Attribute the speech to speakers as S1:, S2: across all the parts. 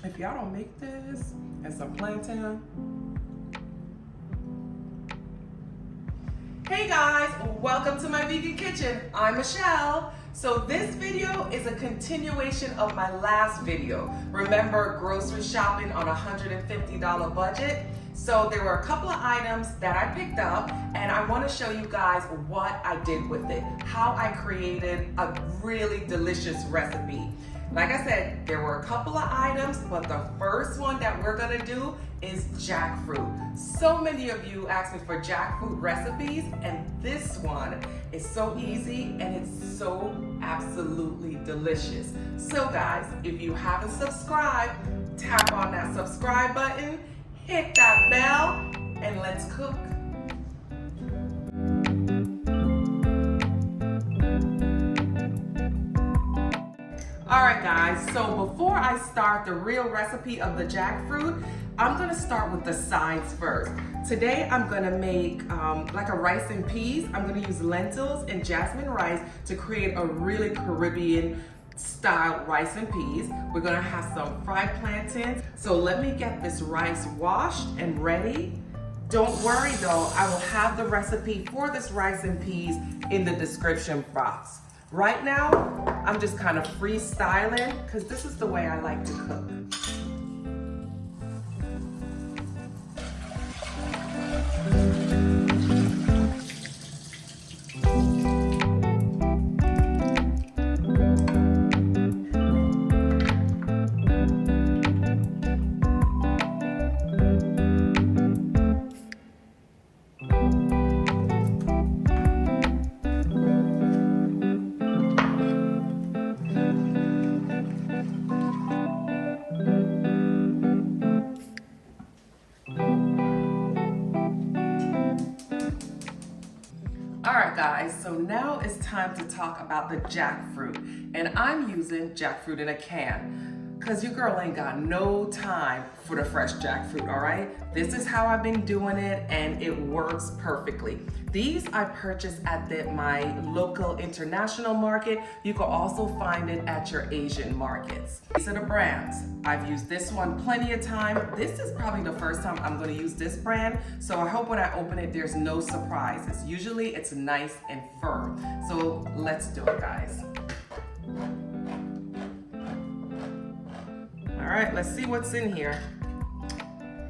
S1: If y'all don't make this and some plantain. Hey guys, welcome to my vegan kitchen. I'm Michelle. So this video is a continuation of my last video. Remember grocery shopping on a $150 budget? So there were a couple of items that I picked up and I want to show you guys what I did with it, how I created a really delicious recipe. Like I said, there were a couple of items, but the first one that we're gonna do is jackfruit. So many of you asked me for jackfruit recipes, and this one is so easy and it's so absolutely delicious. So guys, if you haven't subscribed, tap on that subscribe button, hit that bell, and let's cook. Alright guys, so before I start the real recipe of the jackfruit, I'm going to start with the sides first. Today I'm going to make like a rice and peas. I'm going to use lentils and jasmine rice to create a really Caribbean style rice and peas. We're going to have some fried plantains. So let me get this rice washed and ready. Don't worry though, I will have the recipe for this rice and peas in the description box. Right now, I'm just kind of freestyling because this is the way I like to cook. Alright guys, so now it's time to talk about the jackfruit. And I'm using jackfruit in a can because your girl ain't got no time for the fresh jackfruit, alright? This is how I've been doing it and it works perfectly. These I purchased at my local international market. You can also find it at your Asian markets. These are the brands. I've used this one plenty of time. This is probably the first time I'm going to use this brand, so I hope when I open it there's no surprises. Usually it's nice and firm. So let's do it, guys. All right, let's see what's in here.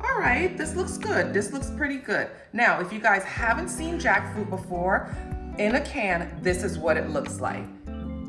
S1: All right, this looks good. This looks pretty good. Now, if you guys haven't seen jackfruit before, in a can, this is what it looks like.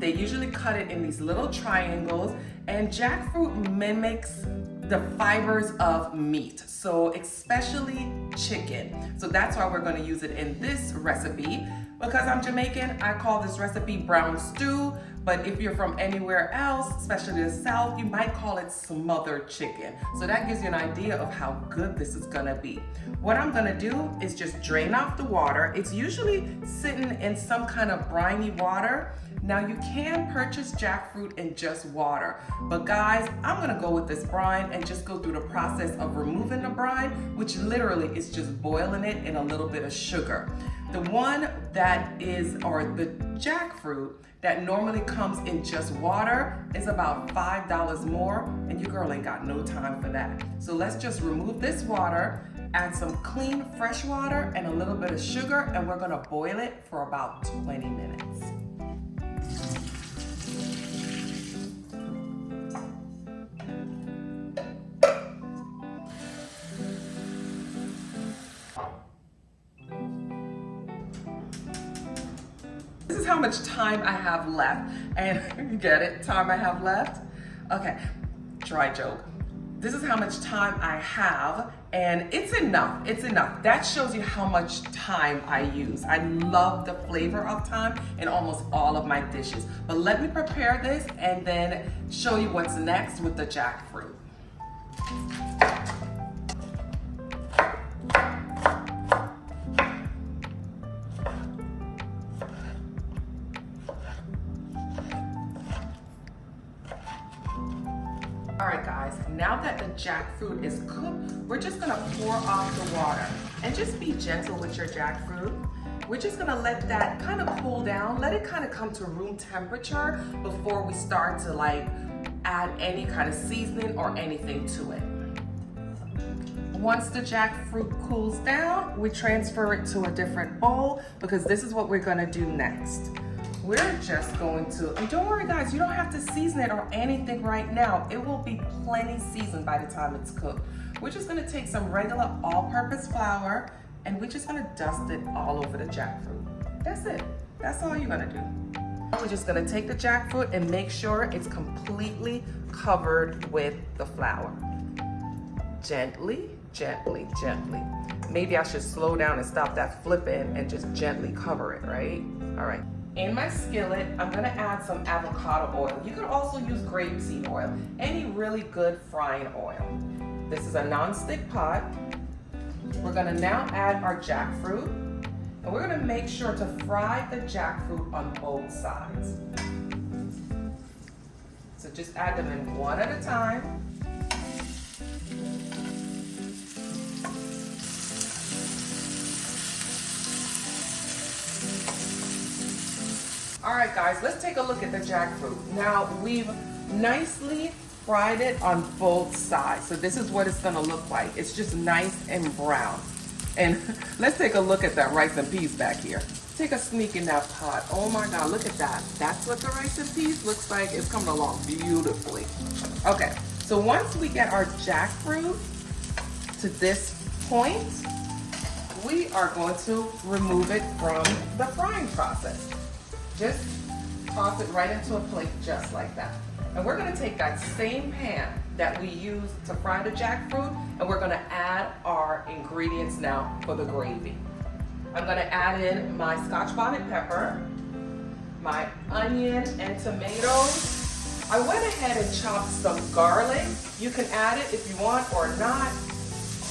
S1: They usually cut it in these little triangles, and jackfruit mimics the fibers of meat, so especially chicken. So that's why we're going to use it in this recipe. Because I'm Jamaican, I call this recipe brown stew, but if you're from anywhere else, especially the South, you might call it smothered chicken. So that gives you an idea of how good this is gonna be. What I'm gonna do is just drain off the water. It's usually sitting in some kind of briny water. Now you can purchase jackfruit in just water, but guys, I'm gonna go with this brine and just go through the process of removing the brine, which literally is just boiling it in a little bit of sugar. The one that is, or the jackfruit that normally comes in just water is about $5 more, and your girl ain't got no time for that. So let's just remove this water, add some clean fresh water and a little bit of sugar, and we're gonna boil it for about 20 minutes. This is how much time I have left, and you get it, time I have left? Okay, dry joke. This is how much time I have, and it's enough, it's enough. That shows you how much time I use. I love the flavor of thyme in almost all of my dishes. But let me prepare this and then show you what's next with the jackfruit. All right guys, now that the jackfruit is cooked, we're just gonna pour off the water and just be gentle with your jackfruit. We're just gonna let that kind of cool down, let it kind of come to room temperature before we start to add any kind of seasoning or anything to it. Once the jackfruit cools down, we transfer it to a different bowl because this is what we're gonna do next. We're just going to, and don't worry guys, you don't have to season it or anything right now. It will be plenty seasoned by the time it's cooked. We're just gonna take some regular all-purpose flour and we're just gonna dust it all over the jackfruit. That's it, that's all you're gonna do. We're just gonna take the jackfruit and make sure it's completely covered with the flour. Gently, gently, gently. Maybe I should slow down and stop that flipping and just gently cover it, right? All right. In my skillet, I'm gonna add some avocado oil. You could also use grapeseed oil, any really good frying oil. This is a non-stick pot. We're gonna now add our jackfruit, and we're gonna make sure to fry the jackfruit on both sides. So just add them in one at a time. All right guys, let's take a look at the jackfruit. Now we've nicely fried it on both sides. So this is what it's gonna look like. It's just nice and brown. And let's take a look at that rice and peas back here. Take a sneak in that pot. Oh my God, look at that. That's what the rice and peas looks like. It's coming along beautifully. Okay, so once we get our jackfruit to this point, we are going to remove it from the frying process. Just toss it right into a plate just like that. And we're gonna take that same pan that we used to fry the jackfruit and we're gonna add our ingredients now for the gravy. I'm gonna add in my scotch bonnet pepper, my onion and tomatoes. I went ahead and chopped some garlic. You can add it if you want or not.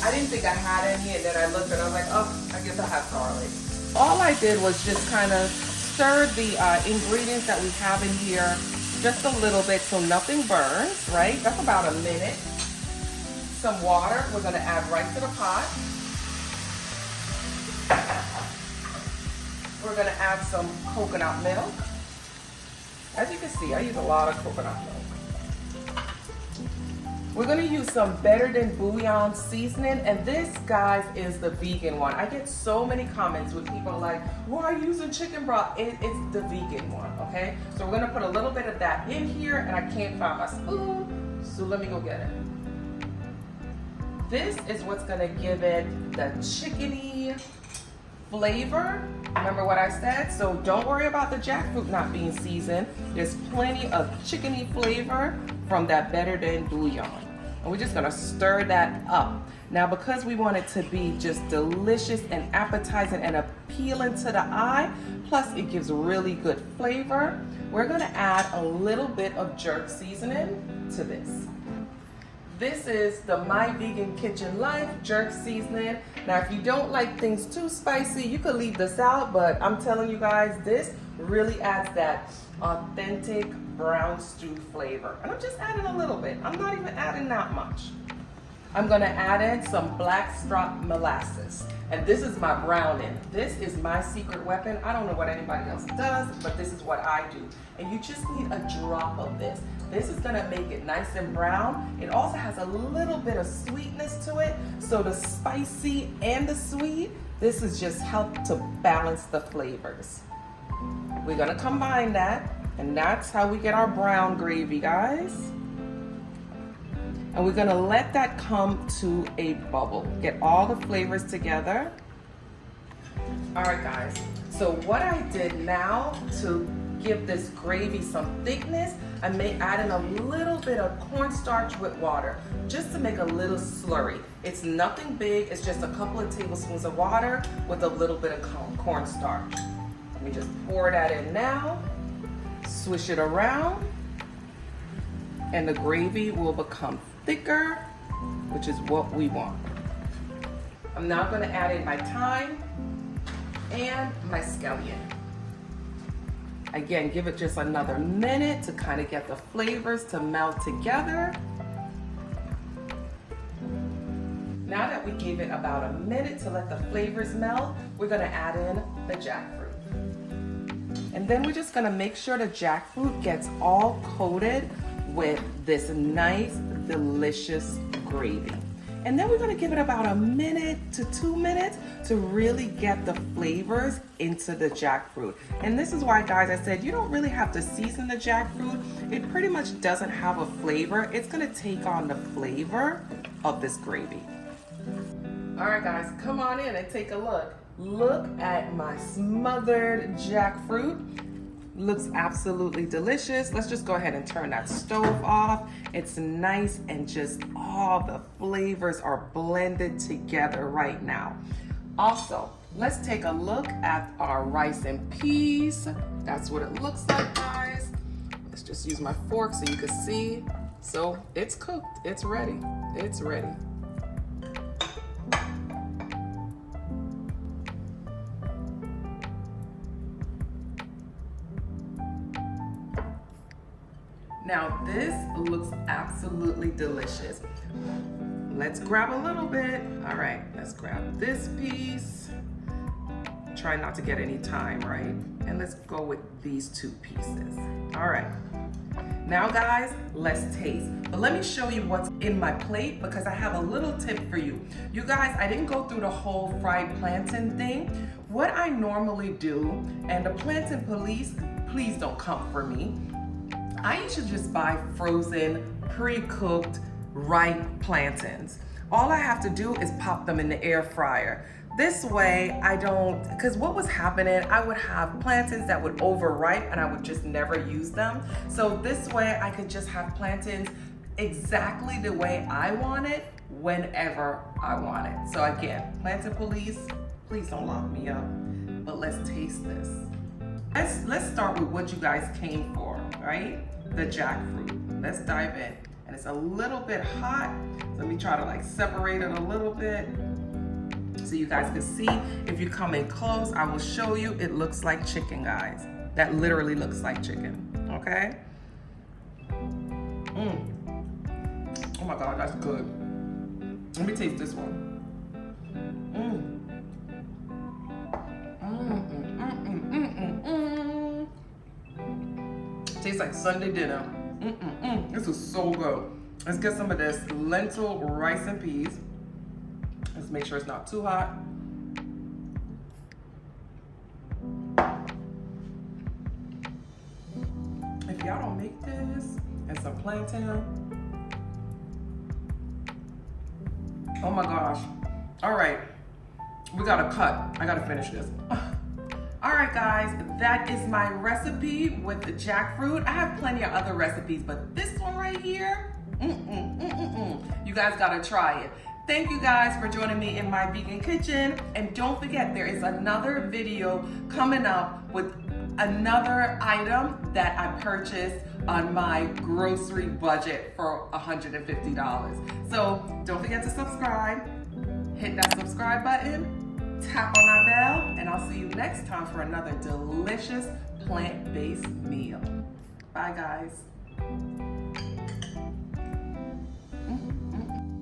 S1: I didn't think I had any and then I looked and I was like, oh, I guess I have garlic. All I did was just kind of stir the ingredients that we have in here just a little bit so nothing burns, right? That's about a minute. Some water, we're gonna add right to the pot. We're gonna add some coconut milk. As you can see, I use a lot of coconut milk. We're gonna use some Better Than Bouillon seasoning, and this, guys, is the vegan one. I get so many comments with people like, why are you using chicken broth? It's the vegan one, okay? So we're gonna put a little bit of that in here, and I can't find my spoon, so let me go get it. This is what's gonna give it the chickeny flavor. Remember what I said? So don't worry about the jackfruit not being seasoned. There's plenty of chickeny flavor from that Better Than Bouillon. And we're just gonna stir that up. Now, because we want it to be just delicious and appetizing and appealing to the eye, plus it gives really good flavor, we're gonna add a little bit of jerk seasoning to this. This is the My Vegan Kitchen Life jerk seasoning. Now, if you don't like things too spicy, you could leave this out, but I'm telling you guys, this really adds that authentic brown stew flavor. And I'm just adding a little bit. I'm not even adding that much. I'm gonna add in some blackstrap molasses. And this is my browning. This is my secret weapon. I don't know what anybody else does, but this is what I do. And you just need a drop of this. This is gonna make it nice and brown. It also has a little bit of sweetness to it. So the spicy and the sweet, this is just help to balance the flavors. We're gonna combine that, and that's how we get our brown gravy, guys. And we're gonna let that come to a bubble. Get all the flavors together. All right, guys. So what I did now to give this gravy some thickness, I may add in a little bit of cornstarch with water, just to make a little slurry. It's nothing big, it's just a couple of tablespoons of water with a little bit of cornstarch. Let me just pour that in now, swish it around, and the gravy will become thicker, which is what we want. I'm now gonna add in my thyme and my scallion. Again, give it just another minute to kind of get the flavors to melt together. Now that we gave it about a minute to let the flavors melt, we're gonna add in the jackfruit. And then we're just gonna make sure the jackfruit gets all coated with this nice, delicious gravy. And then we're gonna give it about a minute to 2 minutes to really get the flavors into the jackfruit. And this is why, guys, I said you don't really have to season the jackfruit. It pretty much doesn't have a flavor. It's gonna take on the flavor of this gravy. All right, guys, come on in and take a look. Look at my smothered jackfruit. Looks absolutely delicious. Let's just go ahead and turn that stove off. It's nice and just all the flavors are blended together right now. Also, let's take a look at our rice and peas. That's what it looks like, guys. Let's just use my fork so you can see. So it's cooked, it's ready, it's ready. Now this looks absolutely delicious. Let's grab a little bit. All right, let's grab this piece. Try not to get any thyme, right? And let's go with these 2 pieces. All right. Now guys, let's taste. But let me show you what's in my plate because I have a little tip for you. You guys, I didn't go through the whole fried plantain thing. What I normally do, and the plantain police, please don't come for me. I usually just buy frozen, pre-cooked, ripe plantains. All I have to do is pop them in the air fryer. This way I don't, because what was happening, I would have plantains that would overripe and I would just never use them. So this way I could just have plantains exactly the way I want it, whenever I want it. So again, plantain police, please don't lock me up, but let's taste this. Let's start with what you guys came for, right? The jackfruit. Let's dive in. And it's a little bit hot. So let me try to like separate it a little bit so you guys can see. If you come in close, I will show you. It looks like chicken, guys. That literally looks like chicken, okay? Oh my God, that's good. Let me taste this one. Tastes like Sunday dinner. This is so good. Let's get some of this lentil rice and peas. Let's make sure it's not too hot. If y'all don't make this and some plantain, oh my gosh. All right, we gotta cut. I gotta finish this. All right, guys, that is my recipe with the jackfruit. I have plenty of other recipes, but this one right here, you guys gotta try it. Thank you guys for joining me in my vegan kitchen. And don't forget, there is another video coming up with another item that I purchased on my grocery budget for $150. So don't forget to subscribe, hit that subscribe button, tap on our bell, and I'll see you next time for another delicious plant-based meal. Bye, guys.